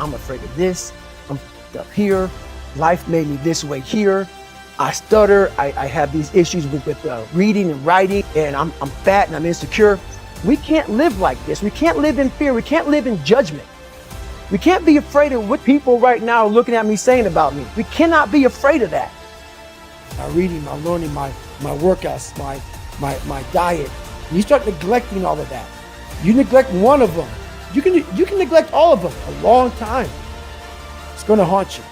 I'm afraid of this. I'm up here. Life made me this way here. I stutter. I have these issues with reading and writing, and I'm fat and I'm insecure. We can't live like this. We can't live in fear. We can't live in judgment. We can't be afraid of what people right now are looking at me saying about me. We cannot be afraid of that. My reading, my learning, my workouts, my diet. You start neglecting all of that. You neglect one of them. You can neglect all of them a long time. It's going to haunt you.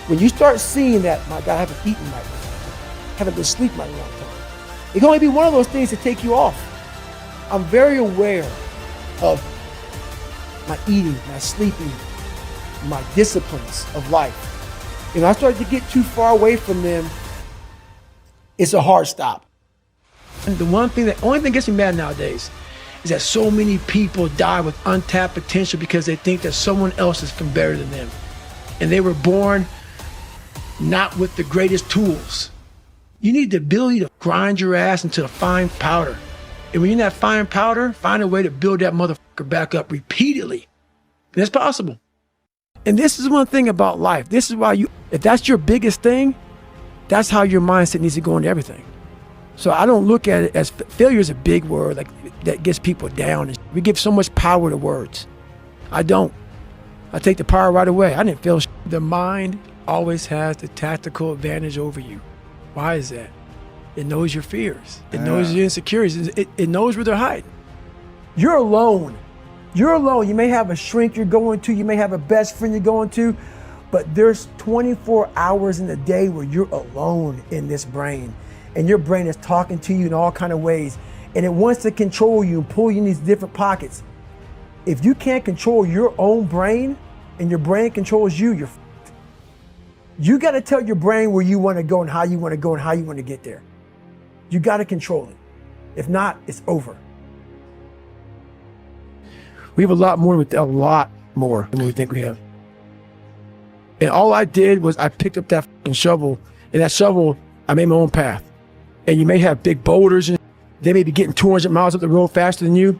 When you start seeing that, my God, I haven't eaten right now, haven't been sleeping right a long time. It can only be one of those things to take you off. I'm very aware of my eating, my sleeping, my disciplines of life. And I start to get too far away from them, it's a hard stop. And the only thing that gets me mad nowadays is that so many people die with untapped potential because they think that someone else is better than them. And they were born not with the greatest tools. You need the ability to grind your ass into a fine powder. And when you're in that fine powder, find a way to build that motherfucker back up repeatedly. And it's possible. And this is one thing about life. This is why if that's your biggest thing, that's how your mindset needs to go into everything. So I don't look at it as failure is a big word like that gets people down. We give so much power to words. I don't. I take the power right away. I didn't fail. The mind always has the tactical advantage over you. Why is that? It knows your fears. It knows your insecurities. It knows where they're hiding. You're alone. You're alone. You may have a shrink you're going to. You may have a best friend you're going to. But there's 24 hours in the day where you're alone in this brain. And your brain is talking to you in all kinds of ways. And it wants to control you and pull you in these different pockets. If you can't control your own brain and your brain controls you, you're f***ed. You got to tell your brain where you want to go and how you want to go and how you want to get there. You got to control it. If not, it's over. We have a lot more than we think we have. And all I did was I picked up that fucking shovel, and that shovel, I made my own path. And you may have big boulders, and they may be getting 200 miles up the road faster than you,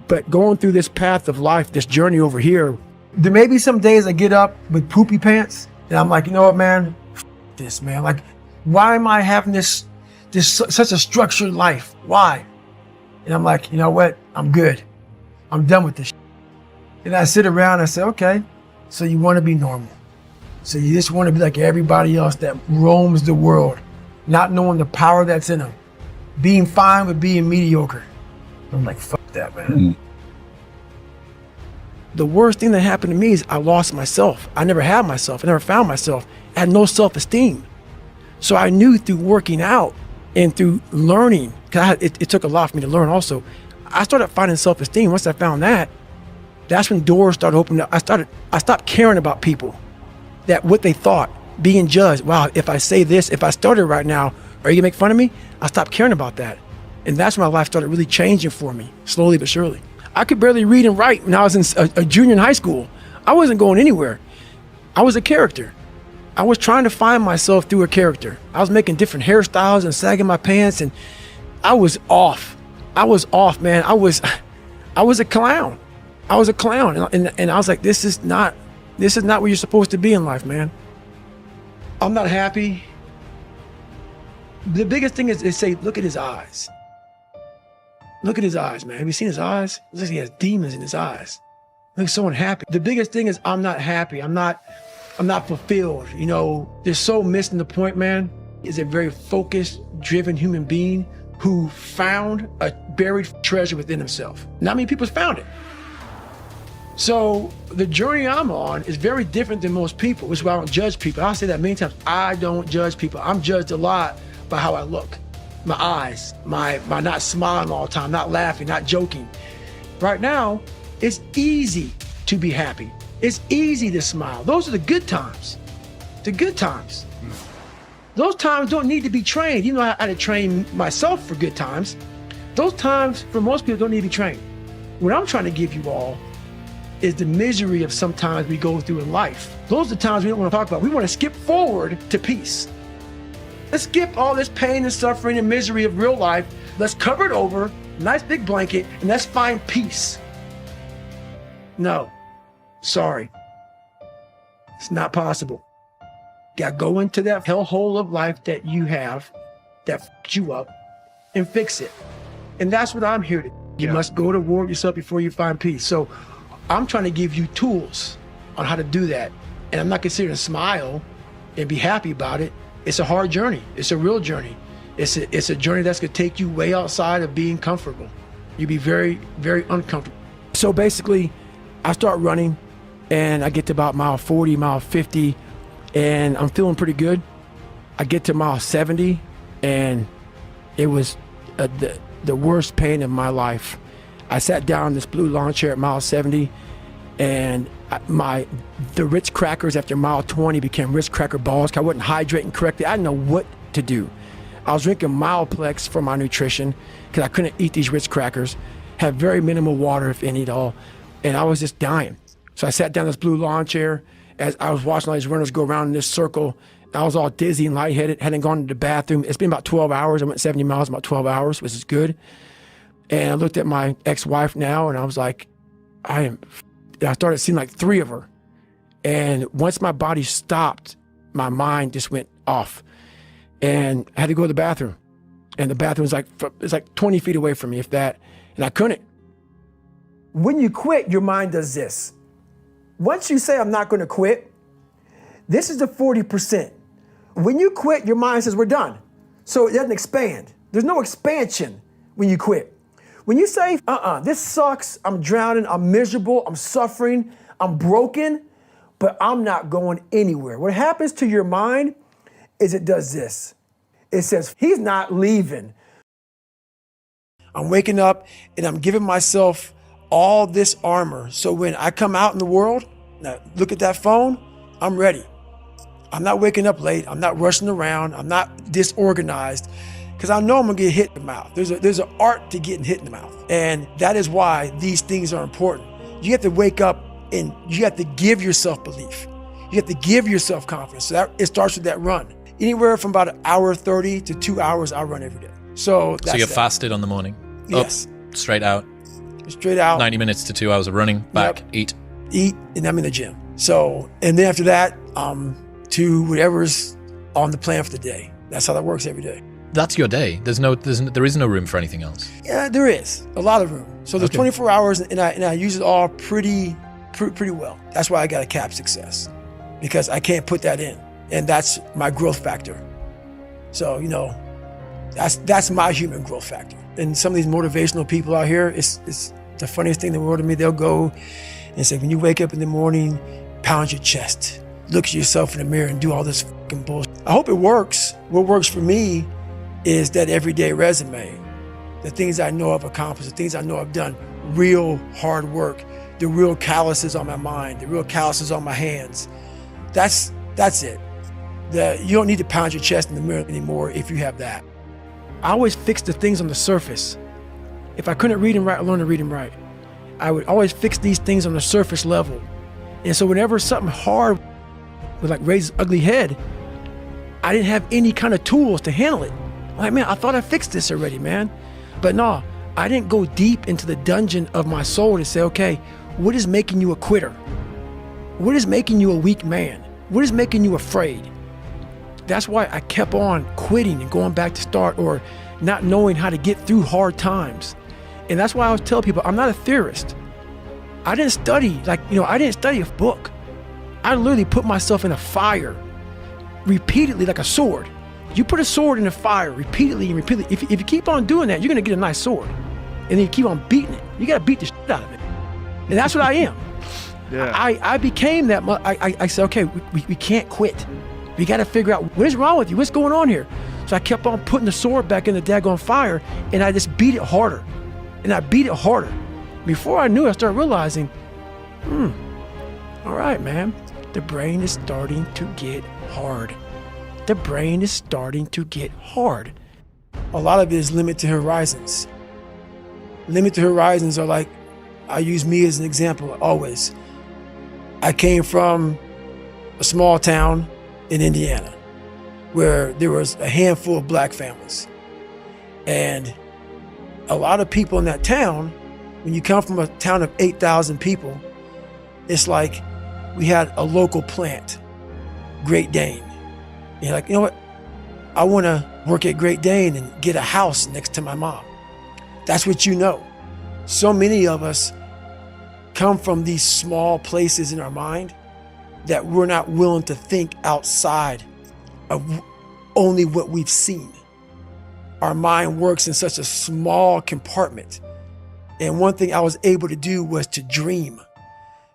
but going through this path of life, this journey over here, there may be some days I get up with poopy pants, and I'm like, you know what, man? F this, man. Like, why am I having this such a structured life? Why? And I'm like, you know what? I'm good. I'm done with this shit. And I sit around and I say, okay, so you want to be normal. So you just want to be like everybody else that roams the world, not knowing the power that's in them, being fine with being mediocre. I'm like, fuck that, man. Mm-hmm. The worst thing that happened to me is I lost myself. I never had myself. I never found myself. I had no self-esteem. So I knew through working out and through learning, because it took a lot for me to learn also, I started finding self-esteem. Once I found that, that's when doors started opening up. I stopped caring about people, that what they thought, being judged. Wow, if I say this, if I started right now, are you gonna make fun of me? I stopped caring about that. And that's when my life started really changing for me, slowly but surely. I could barely read and write when I was in a junior in high school. I wasn't going anywhere. I was a character. I was trying to find myself through a character. I was making different hairstyles and sagging my pants, and I was off. I was off, man. I was a clown. I was a clown, and I was like, this is not where you're supposed to be in life, man. I'm not happy. The biggest thing is they say, look at his eyes. Look at his eyes, man. Have you seen his eyes? It looks like he has demons in his eyes. Look, so unhappy. The biggest thing is I'm not happy. I'm not fulfilled. You know, they're so missing the point, man. He's a very focused, driven human being who found a buried treasure within himself. Not many people found it. So the journey I'm on is very different than most people, which is why I don't judge people. I'll say that many times. I don't judge people. I'm judged a lot by how I look. My eyes, my not smiling all the time, not laughing, not joking. Right now, it's easy to be happy. It's easy to smile. Those are the good times. The good times. Those times don't need to be trained. You know, I had to train myself for good times. Those times, for most people, don't need to be trained. What I'm trying to give you all is the misery of sometimes we go through in life. Those are the times we don't want to talk about. We want to skip forward to peace. Let's skip all this pain and suffering and misery of real life. Let's cover it over, nice big blanket, and let's find peace. No, sorry. It's not possible. You gotta go into that hellhole of life that you have that fucked you up and fix it. And that's what I'm here to do. You must go to war with yourself before you find peace. So I'm trying to give you tools on how to do that. And I'm not considering to smile and be happy about it. It's a hard journey. It's a real journey. It's a journey that's gonna take you way outside of being comfortable. You'll be very, very uncomfortable. So basically, I start running and I get to about mile 40, mile 50, and I'm feeling pretty good. I get to mile 70 and it was the worst pain of my life. I sat down in this blue lawn chair at mile 70 and the Ritz crackers after mile 20 became Ritz cracker balls because I wasn't hydrating correctly. I didn't know what to do. I was drinking Mileplex for my nutrition because I couldn't eat these Ritz crackers, had very minimal water, if any at all, and I was just dying. So I sat down in this blue lawn chair as I was watching all these runners go around in this circle. I was all dizzy and lightheaded, hadn't gone to the bathroom. It's been about 12 hours. I went 70 miles in about 12 hours, which is good. And I looked at my ex-wife now and I was like, I started seeing like 3 of her. And once my body stopped, my mind just went off. And I had to go to the bathroom. And the bathroom was like 20 feet away from me, if that, and I couldn't. When you quit, your mind does this. Once you say, I'm not gonna quit, this is the 40%. When you quit, your mind says, we're done. So it doesn't expand. There's no expansion when you quit. When you say, this sucks, I'm drowning, I'm miserable, I'm suffering, I'm broken, but I'm not going anywhere. What happens to your mind is it does this. It says, he's not leaving. I'm waking up and I'm giving myself all this armor. So when I come out in the world, now look at that phone, I'm ready. I'm not waking up late. I'm not rushing around. I'm not disorganized because I know I'm gonna get hit in the mouth. There's an art to getting hit in the mouth. And that is why these things are important. You have to wake up and you have to give yourself belief. You have to give yourself confidence. So it starts with that run. Anywhere from about 1:30 to 2 hours, I run every day. So you're fasted on the morning? Yes. Up, straight out? Straight out. 90 minutes to 2 hours of running, back, eat? Eat, and I'm in the gym. So, and then after that, to whatever's on the plan for the day. That's how that works every day. That's your day? There is no room for anything else? Yeah, there is. A lot of room. So there's 24 hours and I use it all pretty well. That's why I got a cap success, because I can't put that in. And that's my growth factor. So, that's my human growth factor. And some of these motivational people out here, it's the funniest thing in the world to me. They'll go and say, when you wake up in the morning, pound your chest, look at yourself in the mirror and do all this fucking bullshit. I hope it works. What works for me is that everyday resume, the things I know I've accomplished, the things I know I've done, real hard work, the real calluses on my mind, the real calluses on my hands. That's it. You don't need to pound your chest in the mirror anymore if you have that. I always fix the things on the surface. If I couldn't read and write, I learned to read and write. I would always fix these things on the surface level. And so whenever something hard would like raise its ugly head, I didn't have any kind of tools to handle it. I'm like, man, I thought I fixed this already, man. But no, I didn't go deep into the dungeon of my soul to say, okay, what is making you a quitter? What is making you a weak man? What is making you afraid? That's why I kept on quitting and going back to start, or not knowing how to get through hard times. And that's why I always tell people, I'm not a theorist. I didn't study, I didn't study a book. I literally put myself in a fire repeatedly like a sword. You put a sword in a fire repeatedly and repeatedly. If you keep on doing that, you're gonna get a nice sword. And then you keep on beating it. You gotta beat the shit out of it. And that's what I am. Yeah. I became that. I said, okay, we can't quit. We got to figure out what is wrong with you. What's going on here? So I kept on putting the sword back in the daggone fire, and I just beat it harder. And I beat it harder. Before I knew it, I started realizing, all right, man, the brain is starting to get hard. The brain is starting to get hard. A lot of it is limited horizons. Limited horizons are like, I use me as an example always. I came from a small town in Indiana where there was a handful of black families. And a lot of people in that town, when you come from a town of 8,000 people, it's like we had a local plant, Great Dane. And you're like, you know what? I want to work at Great Dane and get a house next to my mom. That's what you know. So many of us come from these small places in our mind that we're not willing to think outside of only what we've seen. Our mind works in such a small compartment. And one thing I was able to do was to dream.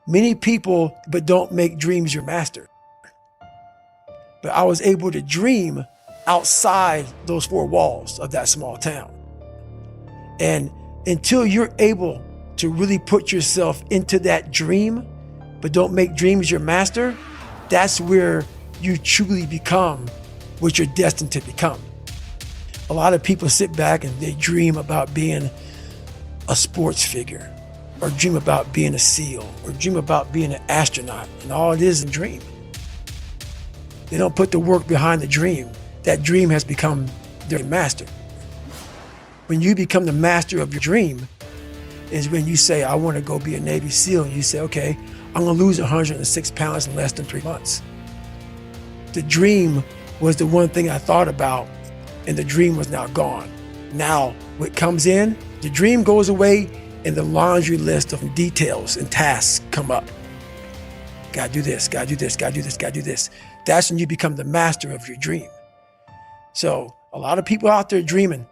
Many people, but don't make dreams your master. But I was able to dream outside those four walls of that small town. And until you're able to really put yourself into that dream, but don't make dreams your master, that's where you truly become what you're destined to become. A lot of people sit back and they dream about being a sports figure, or dream about being a SEAL, or dream about being an astronaut, and all it is a dream. They don't put the work behind the dream. That dream has become their master. When you become the master of your dream is when you say, I want to go be a Navy SEAL, and you say, okay, I'm gonna lose 106 pounds in less than 3 months. The dream was the one thing I thought about, and the dream was now gone. Now, what comes in, the dream goes away, and the laundry list of details and tasks come up. Gotta do this, gotta do this, gotta do this, gotta do this. That's when you become the master of your dream. So, a lot of people out there dreaming.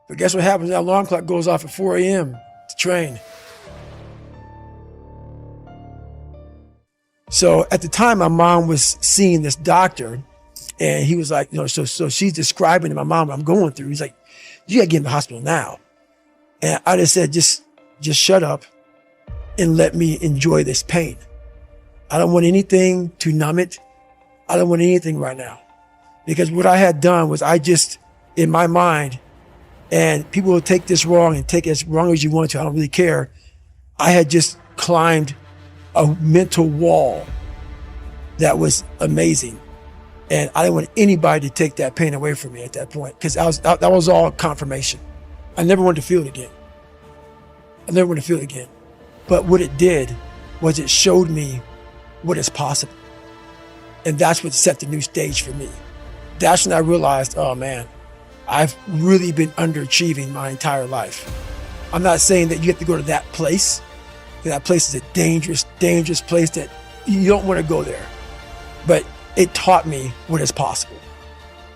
But guess what happens? That alarm clock goes off at 4 a.m. to train. So at the time, my mom was seeing this doctor, and he was like, you know, so she's describing to my mom what I'm going through. He's like, you gotta get in the hospital now. And I just said, just shut up and let me enjoy this pain. I don't want anything to numb it. I don't want anything right now. Because what I had done was I just, in my mind, and people will take this wrong and take it as wrong as you want to, I don't really care. I had just climbed a mental wall that was amazing. And I didn't want anybody to take that pain away from me at that point, because that was all confirmation. I never wanted to feel it again. I never wanted to feel it again. But what it did was it showed me what is possible. And that's what set the new stage for me. That's when I realized, oh man, I've really been underachieving my entire life. I'm not saying that you have to go to that place. That place is a dangerous, dangerous place that you don't want to go there. But it taught me what is possible.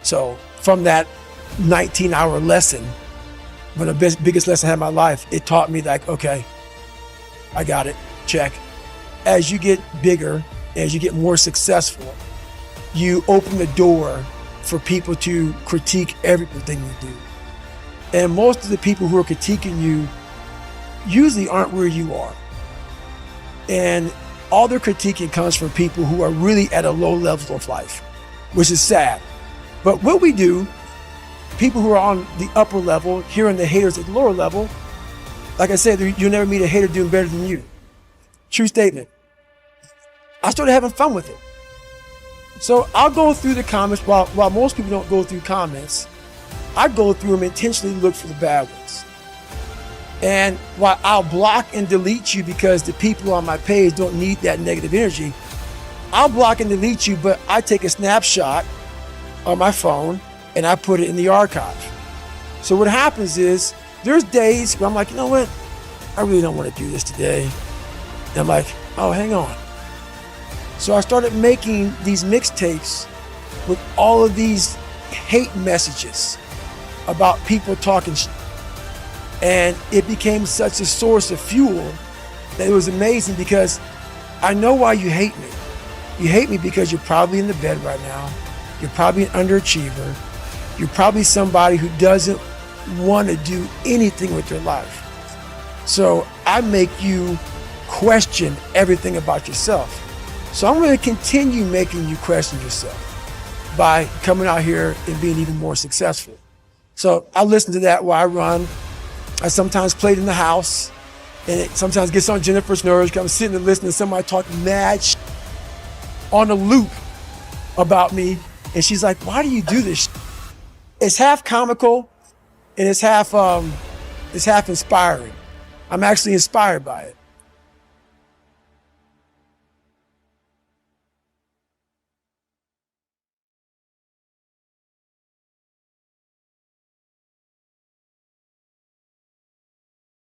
So from that 19-hour lesson, one of the biggest lessons I had in my life, it taught me like, okay, I got it, check. As you get bigger, as you get more successful, you open the door for people to critique everything you do. And most of the people who are critiquing you usually aren't where you are. And all their critiquing comes from people who are really at a low level of life, which is sad. But what we do, people who are on the upper level, hearing the haters at the lower level, like I said, you'll never meet a hater doing better than you. True statement. I started having fun with it. So I'll go through the comments, while most people don't go through comments, I go through them, intentionally look for the bad ones. And while I'll block and delete you because the people on my page don't need that negative energy, I'll block and delete you, but I take a snapshot on my phone and I put it in the archive. So what happens is, there's days where I'm like, you know what? I really don't want to do this today. And I'm like, oh, hang on. So I started making these mixtapes with all of these hate messages about people talking shit. And it became such a source of fuel that it was amazing, because I know why you hate me. You hate me because you're probably in the bed right now. You're probably an underachiever. You're probably somebody who doesn't want to do anything with their life. So I make you question everything about yourself. So I'm going to continue making you question yourself by coming out here and being even more successful. So I listen to that while I run. I sometimes play it in the house, and it sometimes gets on Jennifer's nerves because I'm sitting and listening to somebody talk mad shit on a loop about me. And she's like, why do you do this shit? It's half comical and it's half inspiring. I'm actually inspired by it.